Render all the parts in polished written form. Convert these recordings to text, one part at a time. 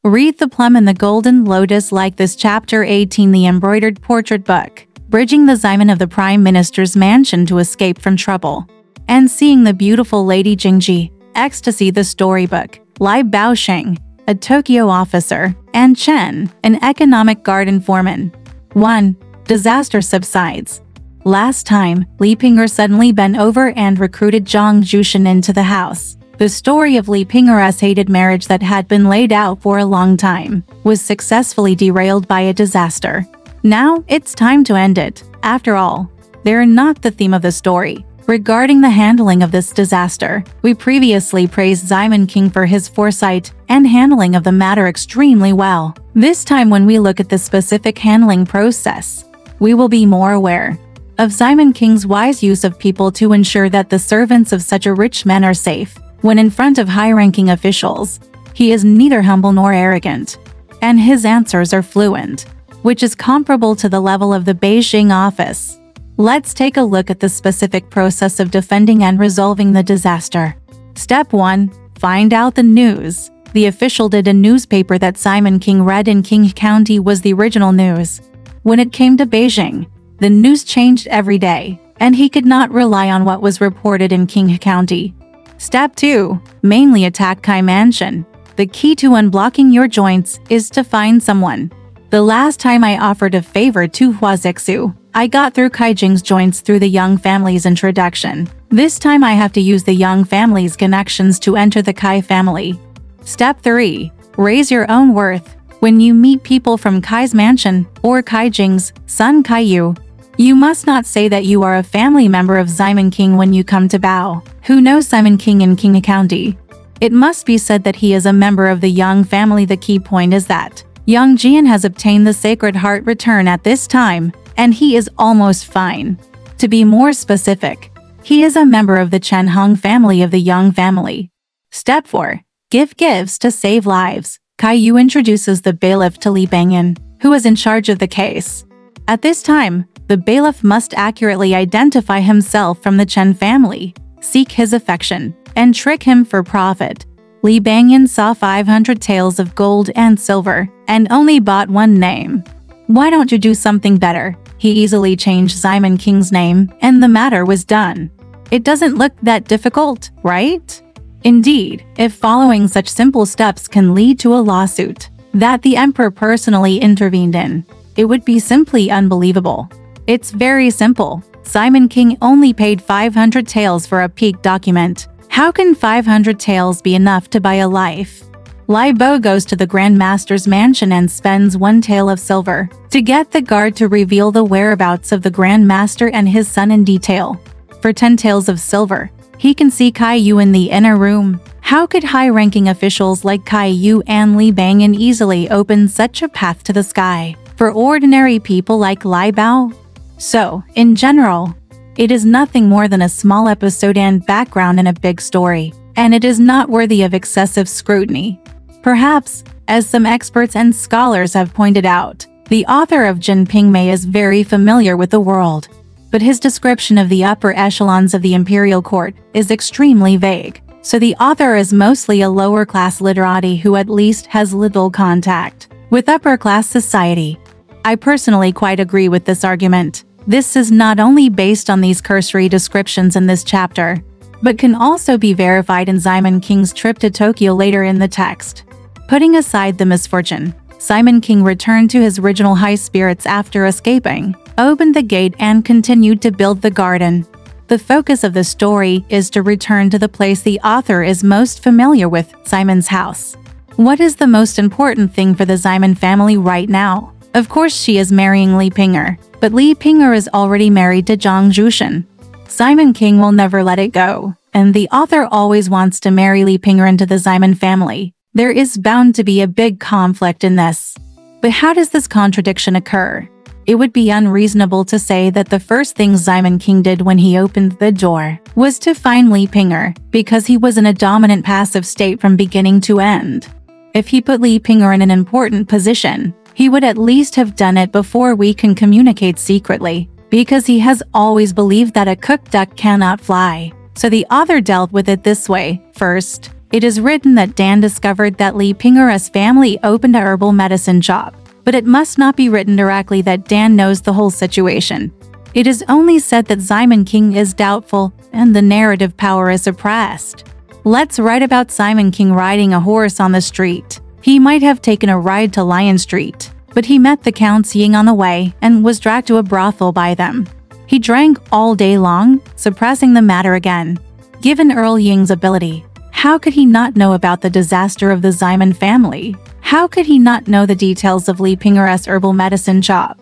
Read The Plum and the Golden Lotus like this Chapter 18, the embroidered portrait book, bridging the Ximen of the Prime Minister's mansion to escape from trouble. And Seeing the Beautiful Lady Jingji, Ecstasy the storybook, Lai Baosheng, a Tokyo officer, and Chen, an economic garden foreman. 1. Disaster subsides. Last time, Li Ping'er suddenly bent over and recruited Zhang Jushin into the house. The story of Li Ping'er's hated marriage that had been laid out for a long time was successfully derailed by a disaster. Now, it's time to end it. After all, they're not the theme of the story. Regarding the handling of this disaster, we previously praised Ximen King for his foresight and handling of the matter extremely well. This time when we look at the specific handling process, we will be more aware of Ximen King's wise use of people to ensure that the servants of such a rich man are safe. When in front of high-ranking officials, he is neither humble nor arrogant, and his answers are fluent, which is comparable to the level of the Beijing office. Let's take a look at the specific process of defending and resolving the disaster. Step 1. Find out the news. The official did a newspaper that Ximen King read in Qing County was the original news. When it came to Beijing, the news changed every day, and he could not rely on what was reported in Qing County. Step 2. Mainly attack Kai Mansion. The key to unblocking your joints is to find someone. The last time I offered a favor to Hua Zixu, I got through Kai Jing's joints through the Young family's introduction. This time I have to use the Young family's connections to enter the Kai family. Step 3. Raise your own worth. When you meet people from Kai's mansion or Kai Jing's son Kai Yu, you must not say that you are a family member of Ximen King when you come to bow. Who knows Ximen King in Qing County? It must be said that he is a member of the Young family. The key point is that Yang Jian has obtained the Sacred Heart return at this time, and he is almost fine. To be more specific, he is a member of the Chen Hong family of the Young family. Step 4. Give gifts to save lives. Kai Yu introduces the bailiff to Li Bangyan, who is in charge of the case. At this time, the bailiff must accurately identify himself from the Chen family, seek his affection, and trick him for profit. Li Bangyan saw 500 taels of gold and silver, and only bought one name. Why don't you do something better? He easily changed Ximen King's name, and the matter was done. It doesn't look that difficult, right? Indeed, if following such simple steps can lead to a lawsuit that the emperor personally intervened in, it would be simply unbelievable. It's very simple. Ximen King only paid 500 taels for a peak document. How can 500 taels be enough to buy a life? Lai Bo goes to the Grand Master's mansion and spends 1 tael of silver to get the guard to reveal the whereabouts of the Grand Master and his son in detail. For 10 taels of silver, he can see Kai Yu in the inner room. How could high-ranking officials like Kai Yu and Li Bangyan easily open such a path to the sky for ordinary people like Lai Bao? So, in general, it is nothing more than a small episode and background in a big story, and it is not worthy of excessive scrutiny. Perhaps, as some experts and scholars have pointed out, the author of Jin Ping Mei is very familiar with the world, but his description of the upper echelons of the imperial court is extremely vague, so the author is mostly a lower-class literati who at least has little contact with upper-class society. I personally quite agree with this argument. This is not only based on these cursory descriptions in this chapter, but can also be verified in Ximen King's trip to Tokyo later in the text. Putting aside the misfortune, Ximen King returned to his original high spirits after escaping, opened the gate and continued to build the garden. The focus of the story is to return to the place the author is most familiar with, Ximen's house. What is the most important thing for the Ximen family right now? Of course she is marrying Li Ping'er, but Li Ping'er is already married to Zhang Jushin. Ximen King will never let it go, and the author always wants to marry Li Ping'er into the Ximen family. There is bound to be a big conflict in this. But how does this contradiction occur? It would be unreasonable to say that the first thing Ximen King did when he opened the door was to find Li Ping'er, because he was in a dominant passive state from beginning to end. If he put Li Ping'er in an important position, he would at least have done it before we can communicate secretly, because he has always believed that a cooked duck cannot fly. So the author dealt with it this way. First, It is written that Dan discovered that Li Pingera's family opened a herbal medicine shop, but it must not be written directly that Dan knows the whole situation. It is only said that Simon King is doubtful and the narrative power is suppressed. Let's write about Simon King riding a horse on the street. He might have taken a ride to Lion Street, but he met the Counts Ying on the way and was dragged to a brothel by them. He drank all day long, suppressing the matter again. Given Earl Ying's ability, how could he not know about the disaster of the Simon family? How could he not know the details of Li Pingera's herbal medicine shop?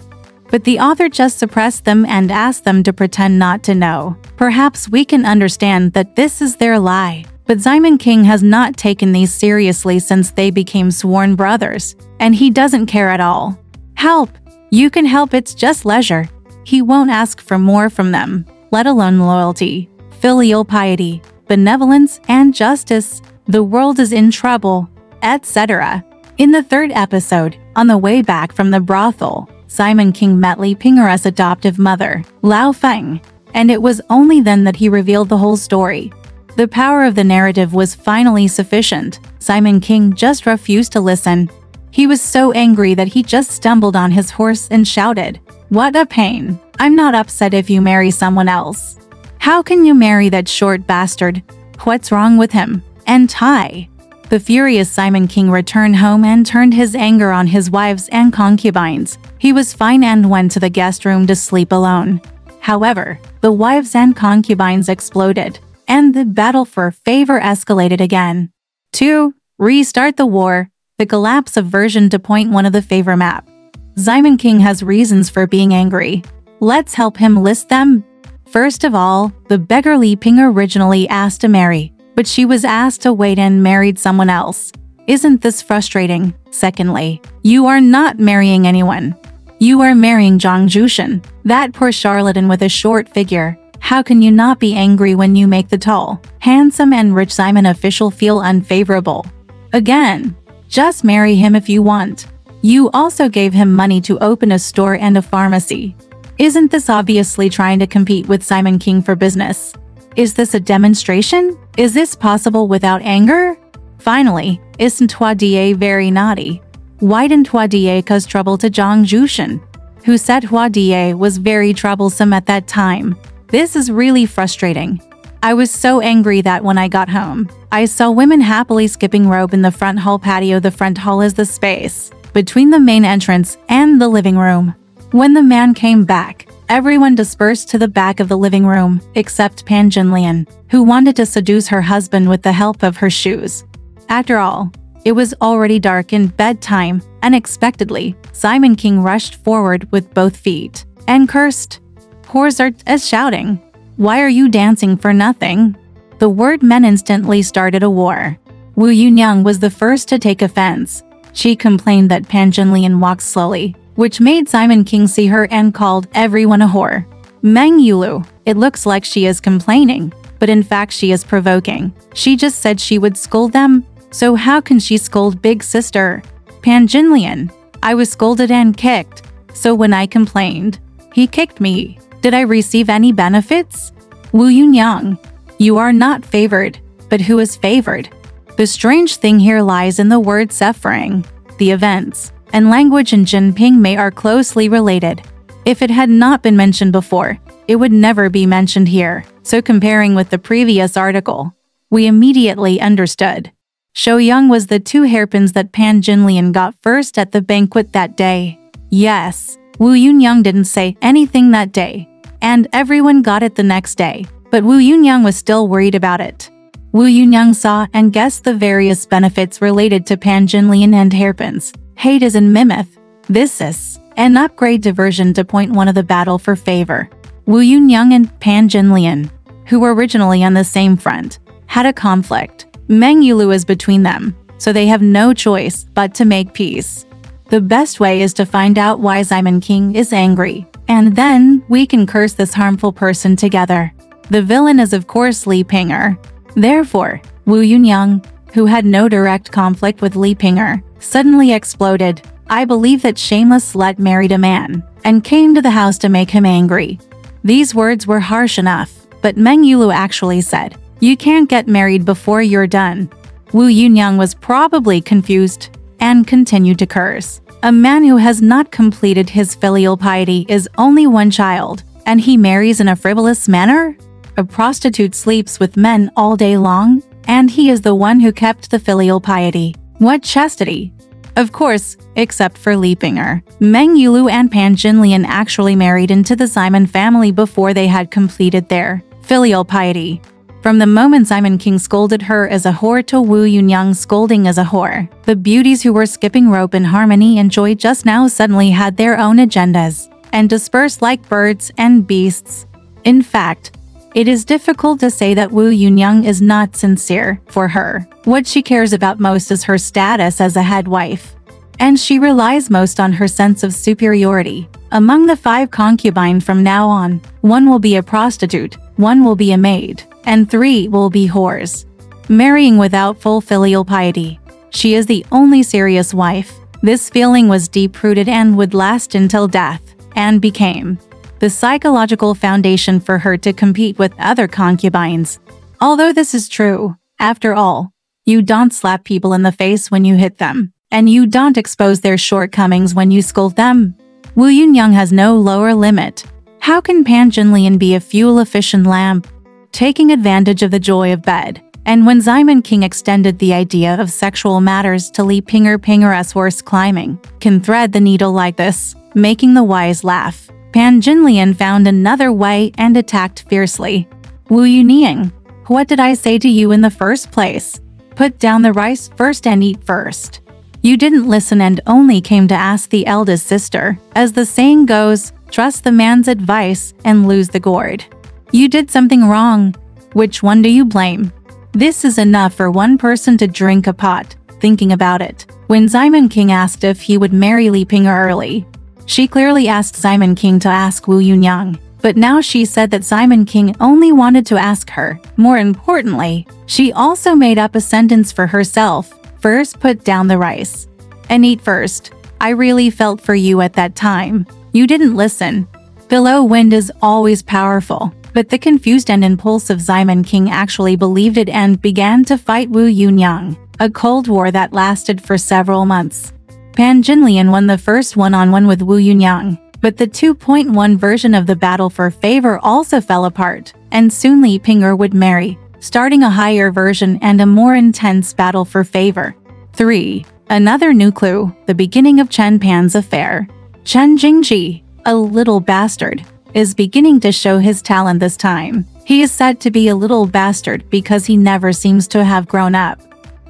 But the author just suppressed them and asked them to pretend not to know. Perhaps we can understand that this is their lie. But Simon King has not taken these seriously since they became sworn brothers, and he doesn't care at all. Help! You can help, it's just leisure. He won't ask for more from them, let alone loyalty, filial piety, benevolence, and justice. The world is in trouble, etc. In the third episode, on the way back from the brothel, Simon King met Li Pingera's adoptive mother, Lao Feng, and it was only then that he revealed the whole story. The power of the narrative was finally sufficient. Simon King just refused to listen. He was so angry that he just stumbled on his horse and shouted, "What a pain! I'm not upset if you marry someone else. How can you marry that short bastard? What's wrong with him?" And tie. The furious Simon King returned home and turned his anger on his wives and concubines. He was fine and went to the guest room to sleep alone. However, the wives and concubines exploded, and the battle for favor escalated again. 2. Restart the war. The collapse of version 2.1 of the favor map. Simon King has reasons for being angry. Let's help him list them. First of all, the beggar Li Ping originally asked to marry, but she was asked to wait and married someone else. Isn't this frustrating? Secondly, you are not marrying anyone. You are marrying Zhang Jushan, that poor charlatan with a short figure. How can you not be angry when you make the tall, handsome and rich Simon official feel unfavorable? Again, just marry him if you want. You also gave him money to open a store and a pharmacy. Isn't this obviously trying to compete with Simon King for business? Is this a demonstration? Is this possible without anger? Finally, isn't Huadiye very naughty? Why didn't Huadiye cause trouble to Zhang Jushan, who said Huadiye was very troublesome at that time? This is really frustrating. I was so angry that when I got home, I saw women happily skipping rope in the front hall patio. The front hall is the space between the main entrance and the living room. When the man came back, everyone dispersed to the back of the living room, except Pan Jinlian, who wanted to seduce her husband with the help of her shoes. After all, it was already dark and bedtime. Unexpectedly, Simon King rushed forward with both feet and cursed. Horsart as shouting, "Why are you dancing for nothing?" The word men instantly started a war. Wu Yunyang was the first to take offense. She complained that Pan Jinlian walked slowly, which made Simon King see her and called everyone a whore. Meng Yulu, it looks like she is complaining, but in fact she is provoking. She just said she would scold them, so how can she scold big sister? Pan Jinlian, I was scolded and kicked, so when I complained, he kicked me. Did I receive any benefits? Wu Yunyang, you are not favored, but who is favored? The strange thing here lies in the word savoring. The events and language in Jin Ping Mei are closely related. If it had not been mentioned before, it would never be mentioned here. So comparing with the previous article, we immediately understood. Shouyang was the 2 hairpins that Pan Jinlian got first at the banquet that day. Yes, Wu Yunyang didn't say anything that day, and everyone got it the next day, but Wu Yunyang was still worried about it. Wu Yunyang saw and guessed the various benefits related to Pan Jinlian and hairpins. Hate is in Mimith. This is an upgrade to version 2.1 of the battle for favor. Wu Yunyang and Pan Jinlian, who were originally on the same front, had a conflict. Meng Yulu is between them, so they have no choice but to make peace. The best way is to find out why Simon King is angry, and then we can curse this harmful person together. The villain is of course Li Pinger. Therefore, Wu Yunyang, who had no direct conflict with Li Pinger, suddenly exploded. I believe that shameless slut married a man and came to the house to make him angry. These words were harsh enough, but Meng Yulu actually said, "You can't get married before you're done." Wu Yunyang was probably confused and continued to curse. A man who has not completed his filial piety is only one child, and he marries in a frivolous manner? A prostitute sleeps with men all day long, and he is the one who kept the filial piety. What chastity! Of course, except for Li Ping'er. Meng Yulu and Pan Jinlian actually married into the Simon family before they had completed their filial piety. From the moment Simon King scolded her as a whore to Wu Yunyang scolding as a whore, the beauties who were skipping rope in harmony and joy just now suddenly had their own agendas and dispersed like birds and beasts. In fact, it is difficult to say that Wu Yunyang is not sincere for her. What she cares about most is her status as a head wife, and she relies most on her sense of superiority. Among the 5 concubines from now on, 1 will be a prostitute, 1 will be a maid, and 3 will be whores. Marrying without full filial piety. She is the only serious wife. This feeling was deep-rooted and would last until death, and became the psychological foundation for her to compete with other concubines. Although this is true, after all, you don't slap people in the face when you hit them, and you don't expose their shortcomings when you scold them. Wu Yunyang has no lower limit. How can Pan Jinlian be a fuel-efficient lamp, taking advantage of the joy of bed? And when Simon King extended the idea of sexual matters to Li Ping'er's horse climbing, can thread the needle like this, making the wise laugh. Pan Jinlian found another way and attacked fiercely. Wu Yunyang, what did I say to you in the first place? Put down the rice first and eat first. You didn't listen and only came to ask the eldest sister. As the saying goes, trust the man's advice and lose the gourd. You did something wrong. Which one do you blame? This is enough for one person to drink a pot, thinking about it. When Simon King asked if he would marry Li Ping'er early, she clearly asked Simon King to ask Wu Yunyang, but now she said that Simon King only wanted to ask her. More importantly, she also made up a sentence for herself. First put down the rice and eat first. I really felt for you at that time. You didn't listen. Below wind is always powerful, but the confused and impulsive Simon King actually believed it and began to fight Wu Yunyang, a cold war that lasted for several months. Pan Jinlian won the first one-on-one with Wu Yunyang, but the 2.1 version of the battle for favor also fell apart, and soon Li Ping'er would marry, starting a higher version and a more intense battle for favor. 3. Another new clue, the beginning of Chen Pan's affair. Chen Jingji, a little bastard, is beginning to show his talent this time. He is said to be a little bastard because he never seems to have grown up.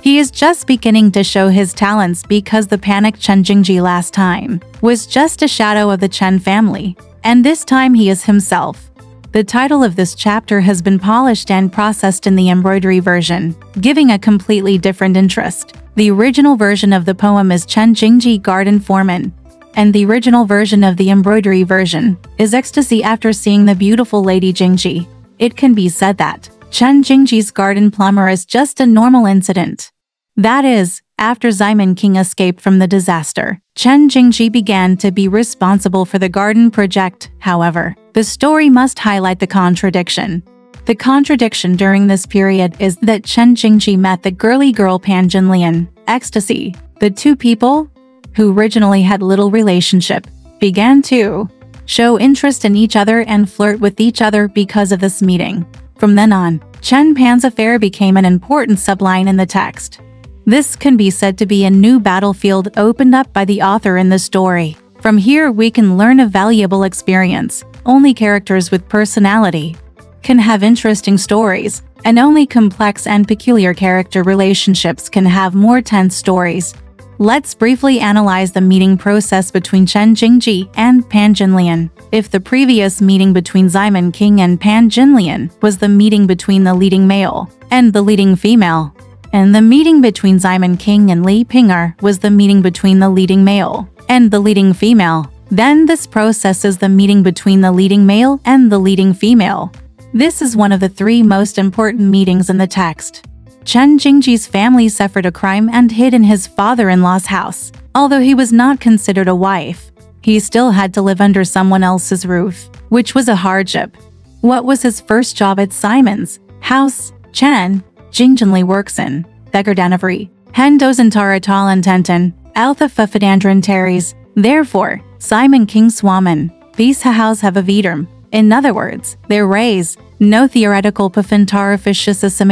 He is just beginning to show his talents because the panicked Chen Jingji last time was just a shadow of the Chen family, and this time he is himself. The title of this chapter has been polished and processed in the embroidery version, giving a completely different interest. The original version of the poem is Chen Jingji Garden Foreman, and the original version of the embroidery version is ecstasy after seeing the beautiful Lady Jingji. It can be said that Chen Jingji's garden plumber is just a normal incident. That is, after Simon King escaped from the disaster, Chen Jingji began to be responsible for the garden project. However, the story must highlight the contradiction. The contradiction during this period is that Chen Jingji met the girly girl Pan Jinlian, ecstasy. The two people, who originally had little relationship, began to show interest in each other and flirt with each other because of this meeting. From then on, Chen Pan's affair became an important subline in the text. This can be said to be a new battlefield opened up by the author in the story. From here we can learn a valuable experience. Only characters with personality can have interesting stories, and only complex and peculiar character relationships can have more tense stories. Let's briefly analyze the meeting process between Chen Jingji and Pan Jinlian. If the previous meeting between Simon King and Pan Jinlian was the meeting between the leading male and the leading female, and the meeting between Simon King and Li Ping'er was the meeting between the leading male and the leading female, then this process is the meeting between the leading male and the leading female. This is one of the 3 most important meetings in the text. Chen Jingji's family suffered a crime and hid in his father-in-law's house. Although he was not considered a wife, he still had to live under someone else's roof, which was a hardship. What was his first job at Simon's house? Chen Jingji works in Thegardanavari, Hendosen Taratal Tenten, Alpha Fafadandran Teres. Therefore, Simon King Swaman, these hahows have a viderm. In other words, their rays, no theoretical pafintara fishes as an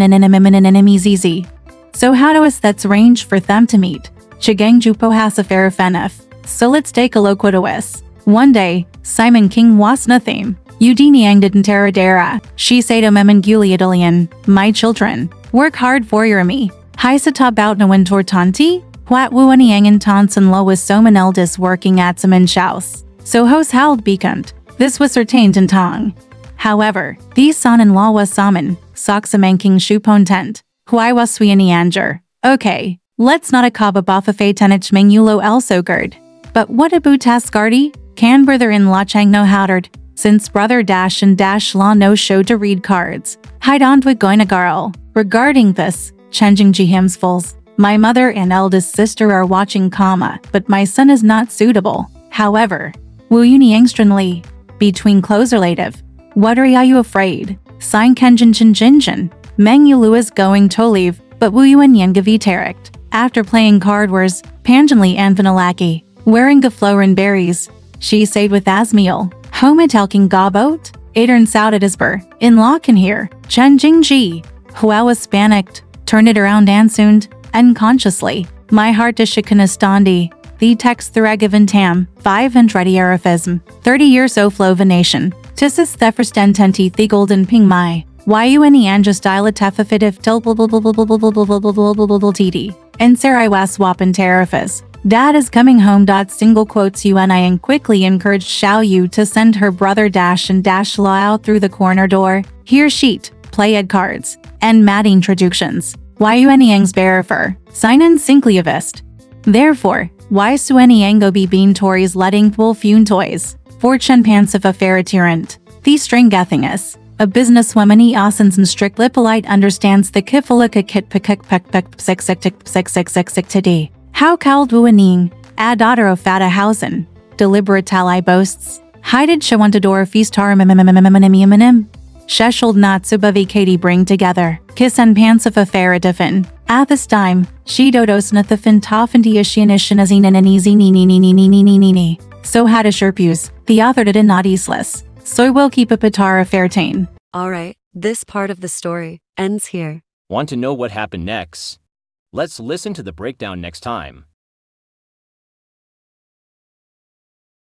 enemies easy. So how do us that's range for them to meet? Chigang Jupo has a fair fenef. So let's take a look what was. One day, Simon King was nothing. Udini didn't teradera. She say to Memenguliadilian, my children, work hard for your me. Hisata bout no tortanti? What wuaniang and tonson lo was so eldest working at some house. So hos howled beacont. This was certained in Tong. However, these son-in-law was saman, soxamang king shupon tent. Huai was swiani anger. Okay, let's not a kaba baffafe tenich mengulo also gerd. But what about Tascardi? Can brother-in-law Chang no howdard? Since brother Dash and Dash Law no show to read cards. Hide with goina garl. Regarding this, Chenjing Jiham's fulls. My mother and eldest sister are watching comma, but my son is not suitable. However, Wu Yuni Angstranli. Between close relative. What are you afraid? Sign Kenjin Chin Jinjin. Meng Yulu is going to leave, but Wu Yuan Yengavi Terect. After playing card wars, Panjanli and Vanalaki. Wearing Gaflorin berries. She stayed with Asmiel. Hometelking Gobot? Adern Saudadisber. In law can hear. Chen Jingji. Hua was panicked. Turned it around ansund. Unconsciously. My heart to Shikanastandi. The text Thregavan Tam. 500 Araphism. 30 years o flow venation. Tissus Thefersten Tenti the Golden Ping Mei. Yuni Anjastila Tefafitif Tilbl and Sarai was wapan Terafis. Dad is coming home. Single quotes Uni and quickly encouraged Xiao Yu to send her brother Dash and Dash Law out through the corner door. Here sheet, play ed cards, and mad introductions. Yuniang's bearer, sign in Sinkliavist. Therefore, why Sueniango be bean Tories letting full fune toys? Fortune pants of a ferretirant. The string gethingus. A businesswoman Osins and strict lippolite understands the kifalika kit pikik pek pek psik today. How called wuaning, a daughter of Fatahausen, deliberate tally boasts, hided shawantador feast harim. Sheshold not subavi Katie bring together, kiss and pants of a faradifin. At this time, she dodos nathafin toffinti ishianishinazin and easy ni. So had a sherpuse, the author did not easeless. So will keep a pitara fairtain. Alright, this part of the story ends here. Want to know what happened next? Let's listen to the breakdown next time.